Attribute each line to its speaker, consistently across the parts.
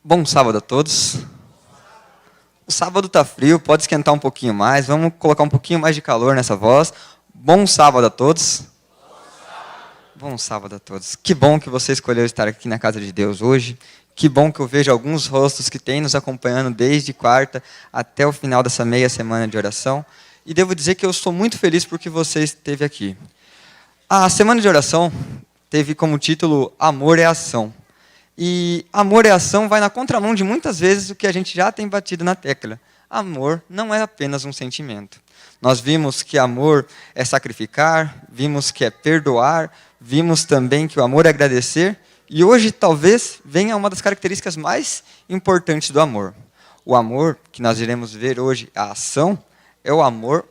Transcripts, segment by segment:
Speaker 1: Bom sábado a todos. O sábado tá frio, pode esquentar um pouquinho mais, vamos colocar um pouquinho mais de calor nessa voz. Bom sábado a todos. Bom sábado a todos. Que bom que você escolheu estar aqui na casa de Deus hoje. Que bom que eu vejo alguns rostos que têm nos acompanhando desde quarta até o final dessa meia semana de oração. E devo dizer que eu sou muito feliz porque você esteve aqui. A semana de oração teve como título Amor é Ação. E amor é ação vai na contramão de muitas vezes o que a gente já tem batido na tecla. Amor não é apenas um sentimento. Nós vimos que amor é sacrificar, vimos que é perdoar, vimos também que o amor é agradecer. E hoje talvez venha uma das características mais importantes do amor. O amor que nós iremos ver hoje, a ação, é o amor...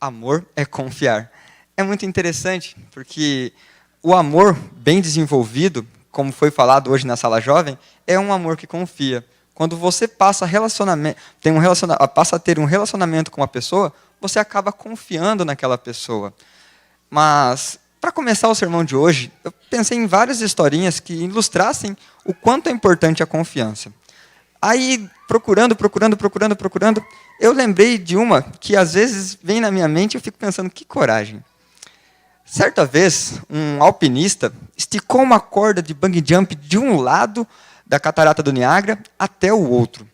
Speaker 1: Amor é confiar. É muito interessante, porque o amor bem desenvolvido, como foi falado hoje na sala jovem, é um amor que confia. Quando você passa a ter um relacionamento com uma pessoa, você acaba confiando naquela pessoa. Mas, para começar o sermão de hoje, eu pensei em várias historinhas que ilustrassem o quanto é importante a confiança. Aí, procurando, eu lembrei de uma que às vezes vem na minha mente e eu fico pensando, que coragem. Certa vez, um alpinista esticou uma corda de bungee jump de um lado da catarata do Niágara até o outro.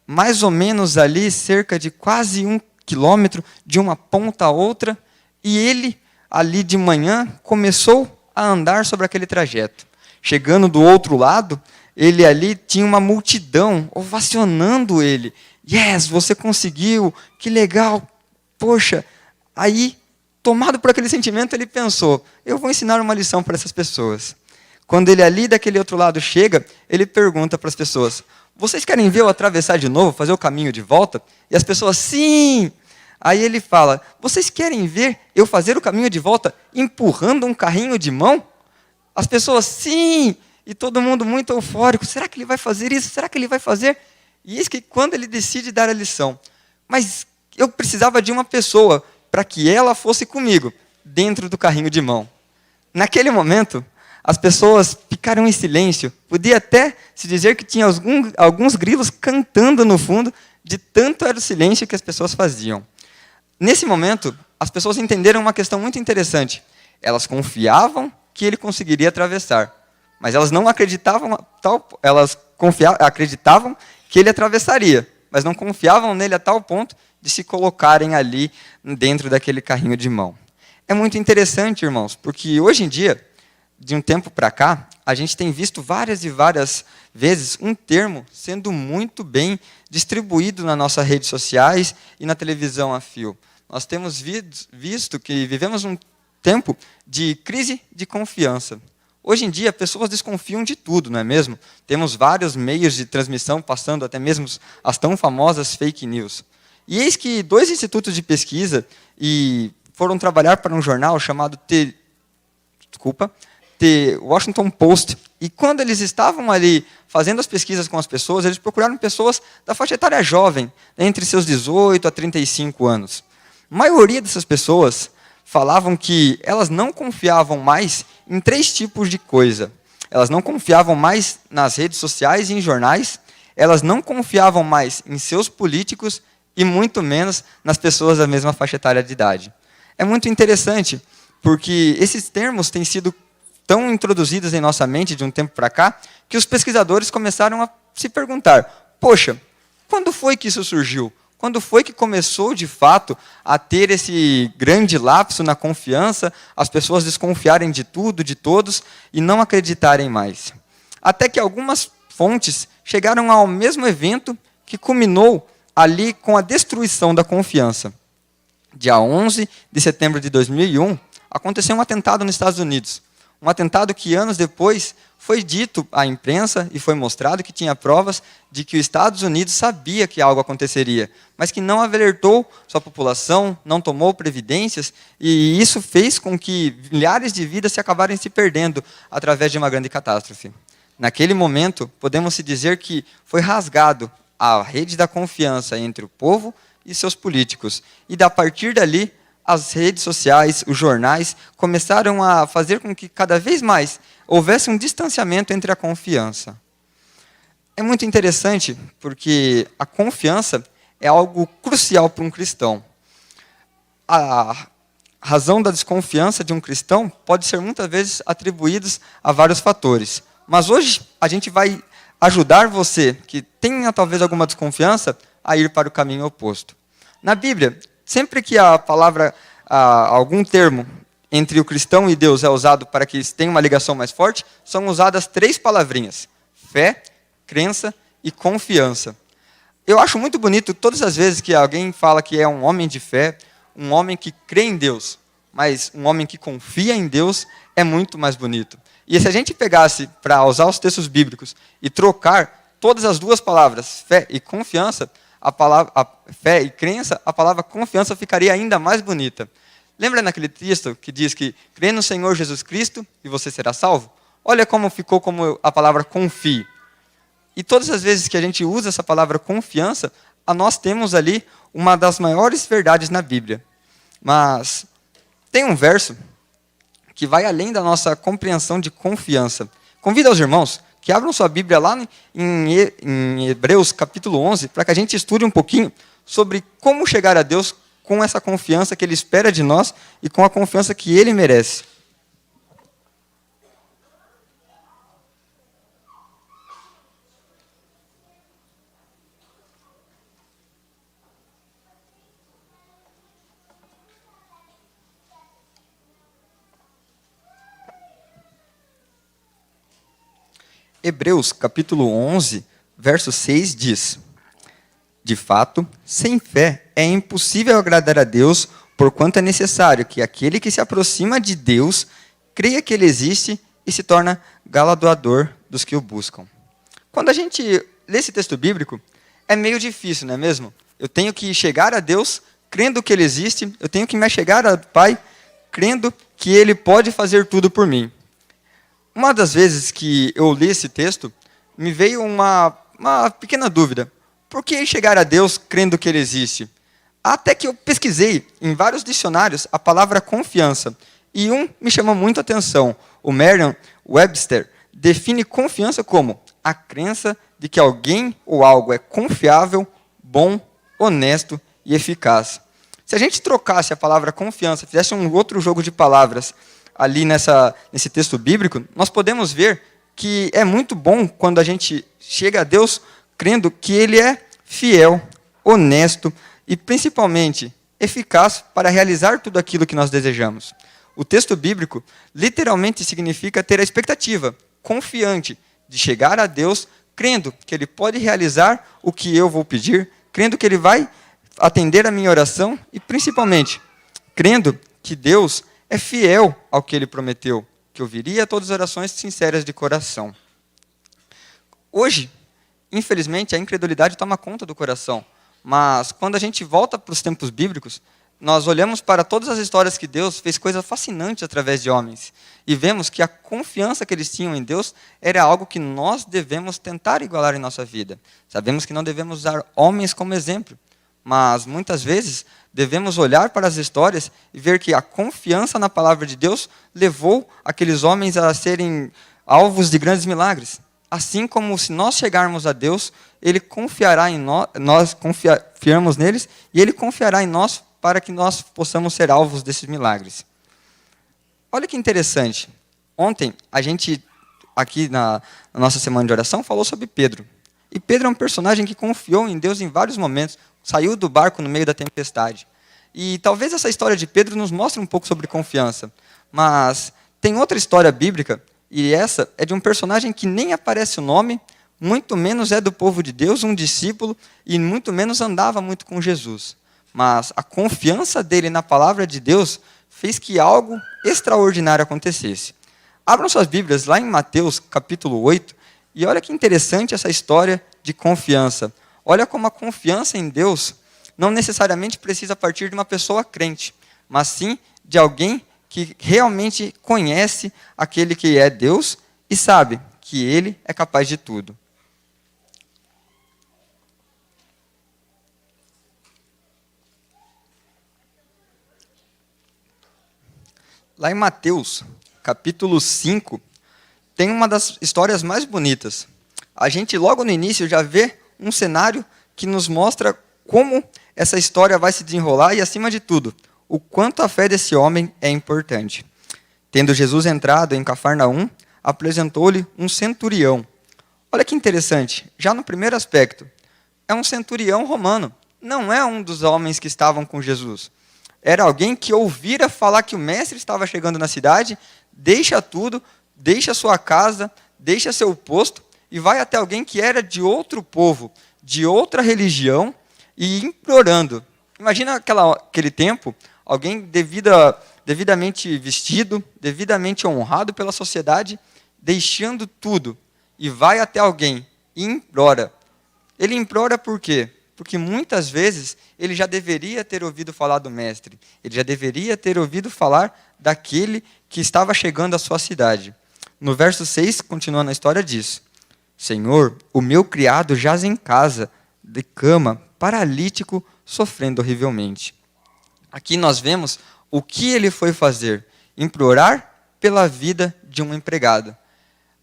Speaker 1: Mais ou menos ali, cerca de quase 1 quilômetro de uma ponta a outra, e ele, ali de manhã, começou a andar sobre aquele trajeto. Chegando do outro lado, ele ali tinha uma multidão ovacionando ele. Yes, você conseguiu, que legal, poxa. Aí, tomado por aquele sentimento, ele pensou, eu vou ensinar uma lição para essas pessoas. Quando ele ali daquele outro lado chega, ele pergunta para as pessoas, vocês querem ver eu atravessar de novo, fazer o caminho de volta? E as pessoas, sim! Aí ele fala, vocês querem ver eu fazer o caminho de volta empurrando um carrinho de mão? As pessoas, sim! E todo mundo muito eufórico. Será que ele vai fazer isso? Será que ele vai fazer? E eis que quando ele decide dar a lição, mas eu precisava de uma pessoa para que ela fosse comigo, dentro do carrinho de mão. Naquele momento, as pessoas ficaram em silêncio. Podia até se dizer que tinha alguns grilos cantando no fundo, de tanto era o silêncio que as pessoas faziam. Nesse momento, as pessoas entenderam uma questão muito interessante. Elas confiavam que ele conseguiria atravessar. Mas elas não acreditavam, acreditavam que ele atravessaria, mas não confiavam nele a tal ponto de se colocarem ali dentro daquele carrinho de mão. É muito interessante, irmãos, porque hoje em dia, de um tempo para cá, a gente tem visto várias e várias vezes um termo sendo muito bem distribuído nas nossas redes sociais e na televisão a fio. Nós temos visto que vivemos um tempo de crise de confiança. Hoje em dia, pessoas desconfiam de tudo, não é mesmo? Temos vários meios de transmissão, passando até mesmo as tão famosas fake news. E eis que 2 institutos de pesquisa foram trabalhar para um jornal chamado The Washington Post. E quando eles estavam ali fazendo as pesquisas com as pessoas, eles procuraram pessoas da faixa etária jovem, entre seus 18 a 35 anos. A maioria dessas pessoas falavam que elas não confiavam mais em 3 tipos de coisa. Elas não confiavam mais nas redes sociais e em jornais, elas não confiavam mais em seus políticos e muito menos nas pessoas da mesma faixa etária de idade. É muito interessante, porque esses termos têm sido tão introduzidos em nossa mente de um tempo para cá, que os pesquisadores começaram a se perguntar, poxa, quando foi que isso surgiu? Quando foi que começou, de fato, a ter esse grande lapso na confiança, as pessoas desconfiarem de tudo, de todos, e não acreditarem mais? Até que algumas fontes chegaram ao mesmo evento que culminou ali com a destruição da confiança. Dia 11 de setembro de 2001, aconteceu um atentado nos Estados Unidos. Um atentado que, anos depois, foi dito à imprensa e foi mostrado que tinha provas de que os Estados Unidos sabia que algo aconteceria, mas que não alertou sua população, não tomou previdências, e isso fez com que milhares de vidas se acabarem se perdendo através de uma grande catástrofe. Naquele momento, podemos se dizer que foi rasgado a rede da confiança entre o povo e seus políticos. E, a partir dali, as redes sociais, os jornais, começaram a fazer com que cada vez mais houvesse um distanciamento entre a confiança. É muito interessante porque a confiança é algo crucial para um cristão. A razão da desconfiança de um cristão pode ser muitas vezes atribuída a vários fatores. Mas hoje a gente vai ajudar você, que tenha talvez alguma desconfiança, a ir para o caminho oposto. Na Bíblia, sempre que a palavra, algum termo entre o cristão e Deus é usado para que tenha uma ligação mais forte, são usadas 3 palavrinhas: fé, crença e confiança. Eu acho muito bonito todas as vezes que alguém fala que é um homem de fé, um homem que crê em Deus, mas um homem que confia em Deus é muito mais bonito. E se a gente pegasse para usar os textos bíblicos e trocar todas as 2 palavras, fé e confiança, a fé e crença, a palavra confiança ficaria ainda mais bonita. Lembra naquele texto que diz que crê no Senhor Jesus Cristo e você será salvo? Olha como ficou como a palavra confie. E todas as vezes que a gente usa essa palavra confiança, nós temos ali uma das maiores verdades na Bíblia. Mas tem um verso que vai além da nossa compreensão de confiança. Convido aos irmãos que abram sua Bíblia lá em Hebreus capítulo 11, para que a gente estude um pouquinho sobre como chegar a Deus com essa confiança que Ele espera de nós e com a confiança que Ele merece. Hebreus capítulo 11, verso 6 diz: de fato, sem fé é impossível agradar a Deus, porquanto é necessário que aquele que se aproxima de Deus creia que Ele existe e se torna galardoador dos que o buscam. Quando a gente lê esse texto bíblico, é meio difícil, não é mesmo? Eu tenho que chegar a Deus crendo que Ele existe, eu tenho que me chegar ao Pai crendo que Ele pode fazer tudo por mim. Uma das vezes que eu li esse texto, me veio uma pequena dúvida. Por que chegar a Deus crendo que Ele existe? Até que eu pesquisei em vários dicionários a palavra confiança. E um me chamou muito a atenção. O Merriam-Webster define confiança como a crença de que alguém ou algo é confiável, bom, honesto e eficaz. Se a gente trocasse a palavra confiança, fizesse um outro jogo de palavras ali nesse texto bíblico, nós podemos ver que é muito bom quando a gente chega a Deus crendo que Ele é fiel, honesto e, principalmente, eficaz para realizar tudo aquilo que nós desejamos. O texto bíblico literalmente significa ter a expectativa confiante de chegar a Deus crendo que Ele pode realizar o que eu vou pedir, crendo que Ele vai atender a minha oração e, principalmente, crendo que Deus é fiel ao que Ele prometeu, que ouviria todas as orações sinceras de coração. Hoje, infelizmente, a incredulidade toma conta do coração, mas quando a gente volta para os tempos bíblicos, nós olhamos para todas as histórias que Deus fez coisas fascinantes através de homens, e vemos que a confiança que eles tinham em Deus era algo que nós devemos tentar igualar em nossa vida. Sabemos que não devemos usar homens como exemplo, mas muitas vezes devemos olhar para as histórias e ver que a confiança na palavra de Deus levou aqueles homens a serem alvos de grandes milagres. Assim como se nós chegarmos a Deus, Ele confiará em nós confiamos neles, e Ele confiará em nós para que nós possamos ser alvos desses milagres. Olha que interessante. Ontem, a gente, aqui na nossa semana de oração, falou sobre Pedro. E Pedro é um personagem que confiou em Deus em vários momentos, saiu do barco no meio da tempestade. E talvez essa história de Pedro nos mostre um pouco sobre confiança. Mas tem outra história bíblica, e essa é de um personagem que nem aparece o nome, muito menos é do povo de Deus, um discípulo, e muito menos andava muito com Jesus. Mas a confiança dele na palavra de Deus fez que algo extraordinário acontecesse. Abram suas Bíblias lá em Mateus capítulo 8, e olha que interessante essa história de confiança. Olha como a confiança em Deus não necessariamente precisa partir de uma pessoa crente, mas sim de alguém que realmente conhece aquele que é Deus e sabe que Ele é capaz de tudo. Lá em Mateus, capítulo 5, tem uma das histórias mais bonitas. A gente logo no início já vê um cenário que nos mostra como essa história vai se desenrolar e, acima de tudo, o quanto a fé desse homem é importante. Tendo Jesus entrado em Cafarnaum, apresentou-lhe um centurião. Olha que interessante, já no primeiro aspecto, é um centurião romano, não é um dos homens que estavam com Jesus. Era alguém que ouvira falar que o mestre estava chegando na cidade, deixa tudo, deixa sua casa, deixa seu posto e vai até alguém que era de outro povo, de outra religião, e implorando. Imagina aquele tempo, alguém devidamente vestido, devidamente honrado pela sociedade, deixando tudo, e vai até alguém e implora. Ele implora por quê? Porque muitas vezes ele já deveria ter ouvido falar do mestre, ele já deveria ter ouvido falar daquele que estava chegando à sua cidade. No verso 6, continuando a história, diz: Senhor, o meu criado jaz em casa, de cama, paralítico, sofrendo horrivelmente. Aqui nós vemos o que ele foi fazer: implorar pela vida de um empregado.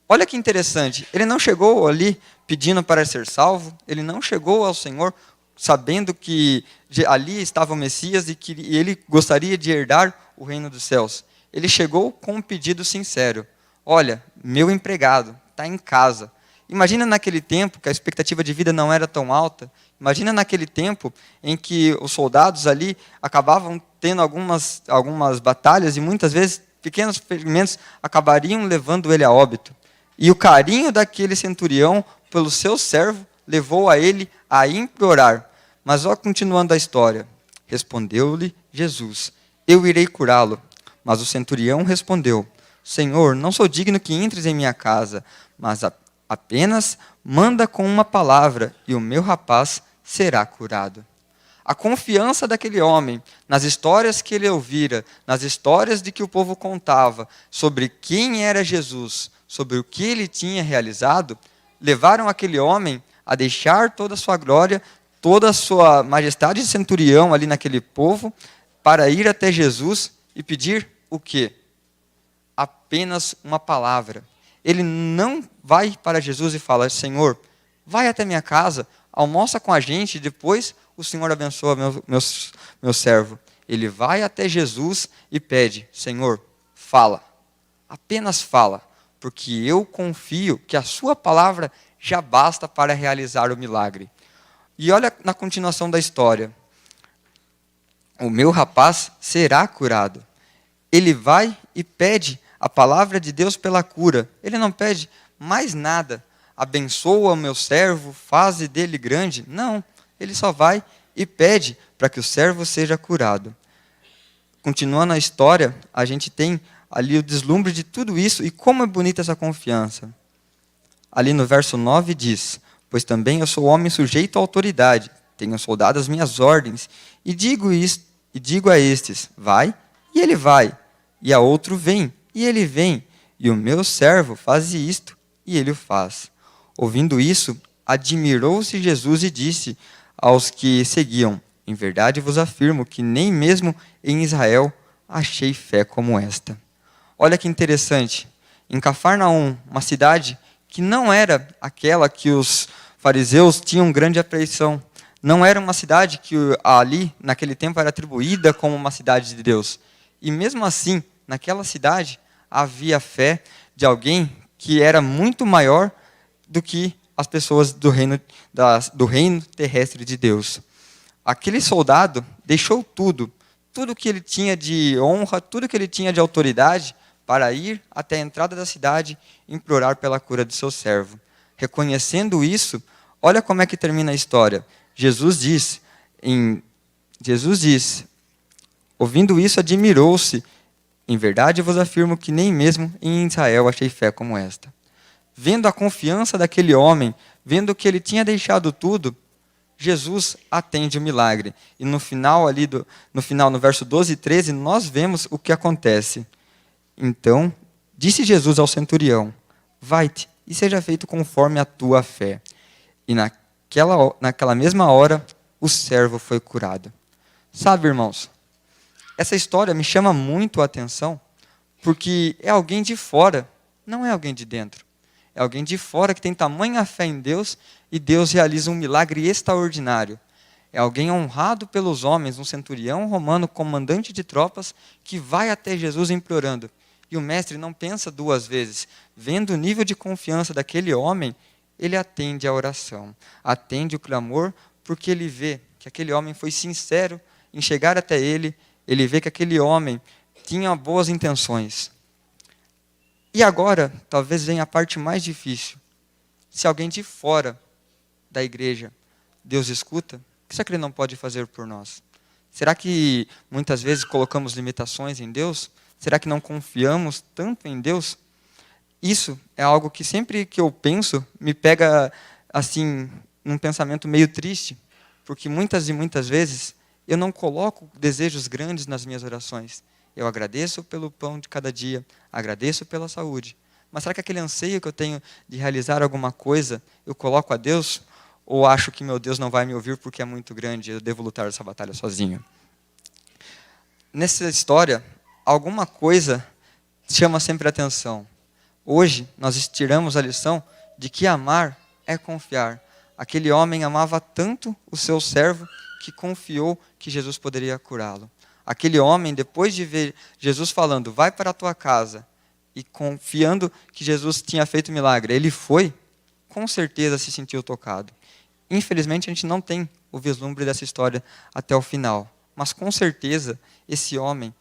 Speaker 1: Olha que interessante, ele não chegou ali pedindo para ser salvo, ele não chegou ao Senhor sabendo que ali estava o Messias e que ele gostaria de herdar o reino dos céus. Ele chegou com um pedido sincero: olha, meu empregado está em casa. Imagina naquele tempo que a expectativa de vida não era tão alta. Imagina naquele tempo em que os soldados ali acabavam tendo algumas batalhas e muitas vezes pequenos ferimentos acabariam levando ele a óbito. E o carinho daquele centurião pelo seu servo levou a ele a implorar. Mas ó, continuando a história. Respondeu-lhe Jesus: eu irei curá-lo. Mas o centurião respondeu: Senhor, não sou digno que entres em minha casa, mas apenas manda com uma palavra e o meu rapaz será curado. A confiança daquele homem nas histórias que ele ouvira, nas histórias de que o povo contava sobre quem era Jesus, sobre o que ele tinha realizado, levaram aquele homem a deixar toda a sua glória, toda a sua majestade de centurião ali naquele povo, para ir até Jesus e pedir o quê? Apenas uma palavra. Ele não vai para Jesus e fala: Senhor, vai até minha casa, almoça com a gente e depois o Senhor abençoa meu servo. Ele vai até Jesus e pede: Senhor, fala, apenas fala, porque eu confio que a sua palavra já basta para realizar o milagre. E olha na continuação da história. O meu rapaz será curado. Ele vai e pede a palavra de Deus pela cura. Ele não pede mais nada. Abençoa o meu servo, faze dele grande. Não, ele só vai e pede para que o servo seja curado. Continuando a história, a gente tem ali o deslumbre de tudo isso e como é bonita essa confiança. Ali no verso 9 diz: pois também eu sou homem sujeito à autoridade, tenho soldado as minhas ordens, e digo a estes: vai, e ele vai, e a outro: vem, e ele vem, e o meu servo faz isto, e ele o faz. Ouvindo isso, admirou-se Jesus e disse aos que seguiam: em verdade vos afirmo que nem mesmo em Israel achei fé como esta. Olha que interessante, em Cafarnaum, uma cidade que não era aquela que os fariseus tinham grande afeição, não era uma cidade que ali, naquele tempo, era atribuída como uma cidade de Deus. E mesmo assim, naquela cidade, havia fé de alguém que era muito maior do que as pessoas do reino terrestre de Deus. Aquele soldado deixou tudo que ele tinha de honra, tudo que ele tinha de autoridade, para ir até a entrada da cidade e implorar pela cura de seu servo. Reconhecendo isso, olha como é que termina a história. Jesus diz, ouvindo isso, admirou-se: em verdade vos afirmo que nem mesmo em Israel achei fé como esta. Vendo a confiança daquele homem, vendo que ele tinha deixado tudo, Jesus atende o milagre. E no final, no verso 12 e 13, nós vemos o que acontece. Então, disse Jesus ao centurião: vai-te e seja feito conforme a tua fé. E naquela mesma hora, o servo foi curado. Sabe, irmãos, essa história me chama muito a atenção, porque é alguém de fora, não é alguém de dentro. É alguém de fora que tem tamanha fé em Deus e Deus realiza um milagre extraordinário. É alguém honrado pelos homens, um centurião romano, comandante de tropas, que vai até Jesus implorando. E o mestre não pensa duas vezes. Vendo o nível de confiança daquele homem, ele atende a oração, atende o clamor, porque ele vê que aquele homem foi sincero em chegar até ele, ele vê que aquele homem tinha boas intenções. E agora, talvez venha a parte mais difícil. Se alguém de fora da igreja, Deus escuta, o que será que Ele não pode fazer por nós? Será que muitas vezes colocamos limitações em Deus? Será que não confiamos tanto em Deus? Isso é algo que sempre que eu penso, me pega assim, num pensamento meio triste, porque muitas e muitas vezes eu não coloco desejos grandes nas minhas orações. Eu agradeço pelo pão de cada dia, agradeço pela saúde. Mas será que aquele anseio que eu tenho de realizar alguma coisa, eu coloco a Deus? Ou acho que meu Deus não vai me ouvir porque é muito grande, eu devo lutar essa batalha sozinho? Nessa história, alguma coisa chama sempre a atenção. Hoje, nós tiramos a lição de que amar é confiar. Aquele homem amava tanto o seu servo que confiou que Jesus poderia curá-lo. Aquele homem, depois de ver Jesus falando, vai para a tua casa, e confiando que Jesus tinha feito milagre, ele foi, com certeza se sentiu tocado. Infelizmente, a gente não tem o vislumbre dessa história até o final. Mas, com certeza, esse homem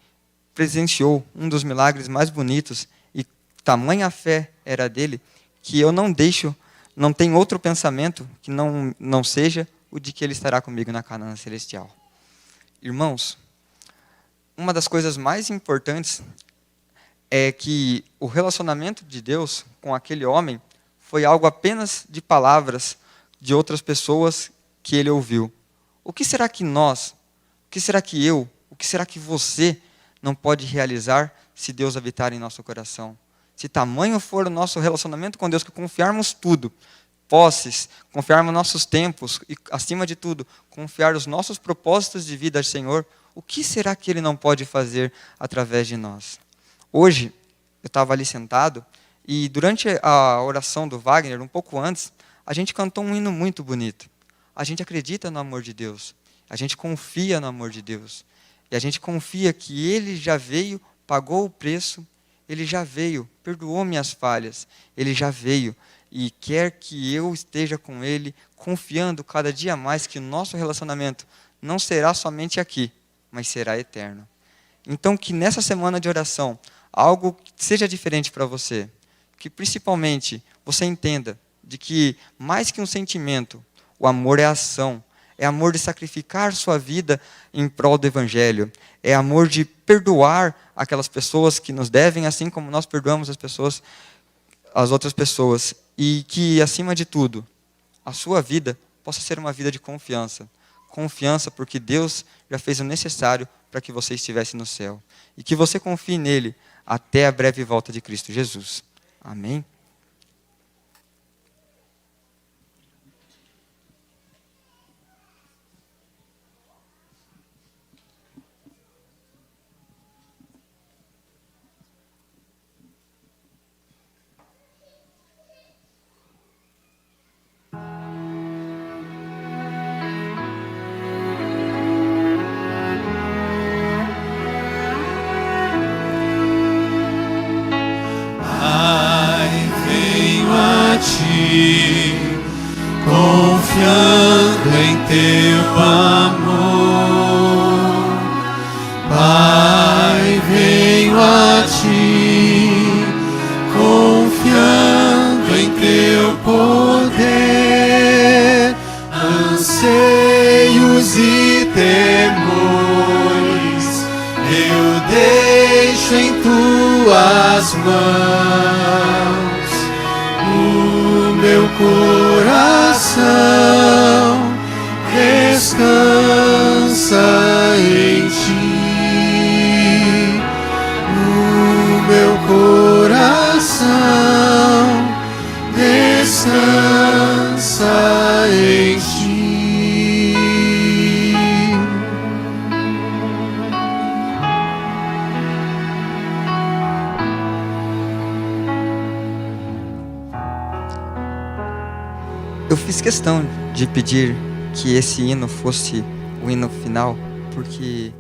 Speaker 1: presenciou um dos milagres mais bonitos e tamanha fé era dele que eu não tenho outro pensamento que não seja o de que ele estará comigo na Canaã celestial. Irmãos, uma das coisas mais importantes é que o relacionamento de Deus com aquele homem foi algo apenas de palavras de outras pessoas que ele ouviu. O que será que nós, o que será que eu, o que será que você não pode realizar se Deus habitar em nosso coração? Se tamanho for o nosso relacionamento com Deus, que confiarmos tudo, posses, confiarmos nossos tempos e, acima de tudo, confiar os nossos propósitos de vida ao Senhor, o que será que Ele não pode fazer através de nós? Hoje, eu estava ali sentado e durante a oração do Wagner, um pouco antes, a gente cantou um hino muito bonito. A gente acredita no amor de Deus, a gente confia no amor de Deus. E a gente confia que Ele já veio, pagou o preço, Ele já veio, perdoou minhas falhas, Ele já veio e quer que eu esteja com Ele, confiando cada dia mais que o nosso relacionamento não será somente aqui, mas será eterno. Então, que nessa semana de oração, algo seja diferente para você, que principalmente você entenda de que mais que um sentimento, o amor é ação, é amor de sacrificar sua vida em prol do Evangelho, é amor de perdoar aquelas pessoas que nos devem, assim como nós perdoamos as outras pessoas, e que, acima de tudo, a sua vida possa ser uma vida de confiança. Confiança porque Deus já fez o necessário para que você estivesse no céu. E que você confie nele até a breve volta de Cristo Jesus. Amém?
Speaker 2: Confiando em teu amor, Pai, venho a ti, confiando em teu poder, anseios e temores, eu deixo em tuas mãos. O meu coração descansa em ti. O meu coração descansa em ti.
Speaker 1: fiz questão de pedir que esse hino fosse o hino final, porque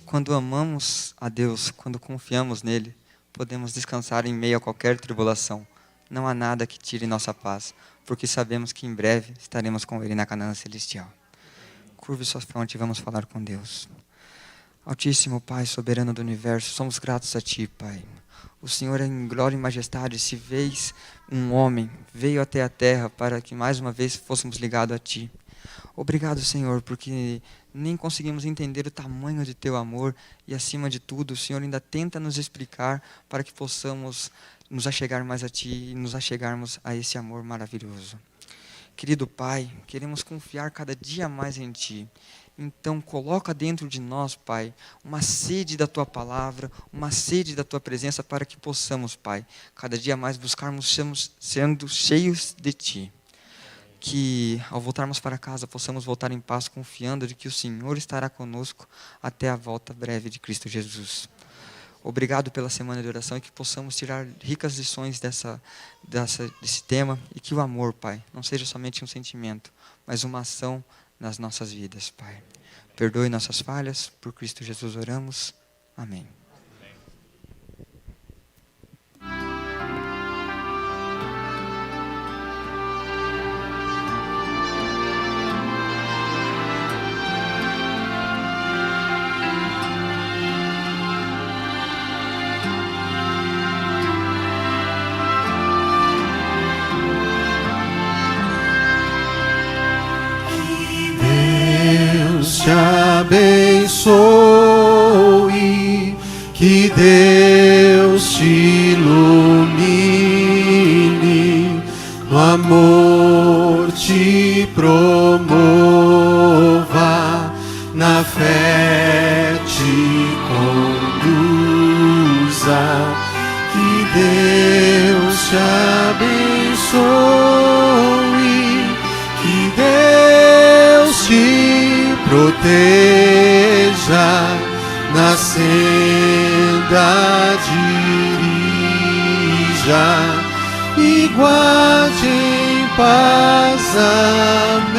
Speaker 1: quando amamos a Deus, quando confiamos nele, podemos descansar em meio a qualquer tribulação. Não há nada que tire nossa paz, porque sabemos que em breve estaremos com ele na Canaã celestial. Curve sua fronte e vamos falar com Deus. Altíssimo Pai, soberano do universo, somos gratos a Ti, Pai. O Senhor em glória e majestade, se vês um homem, veio até a terra para que mais uma vez fôssemos ligados a Ti. Obrigado, Senhor, porque nem conseguimos entender o tamanho de Teu amor e, acima de tudo, o Senhor ainda tenta nos explicar para que possamos nos achegar mais a Ti e nos achegarmos a esse amor maravilhoso. Querido Pai, queremos confiar cada dia mais em Ti. Então, coloca dentro de nós, Pai, uma sede da Tua palavra, uma sede da Tua presença para que possamos, Pai, cada dia mais buscarmos sendo cheios de Ti. Que, ao voltarmos para casa, possamos voltar em paz, confiando de que o Senhor estará conosco até a volta breve de Cristo Jesus. Obrigado pela semana de oração e que possamos tirar ricas lições desse tema e que o amor, Pai, não seja somente um sentimento, mas uma ação nas nossas vidas, Pai. Perdoe nossas falhas, por Cristo Jesus oramos. Amém.
Speaker 2: Te abençoe, que Deus te ilumine, no amor te promova, na fé te conduza, que Deus te abençoe, que Deus te proteja, na senda dirija e guarde em paz. Amém.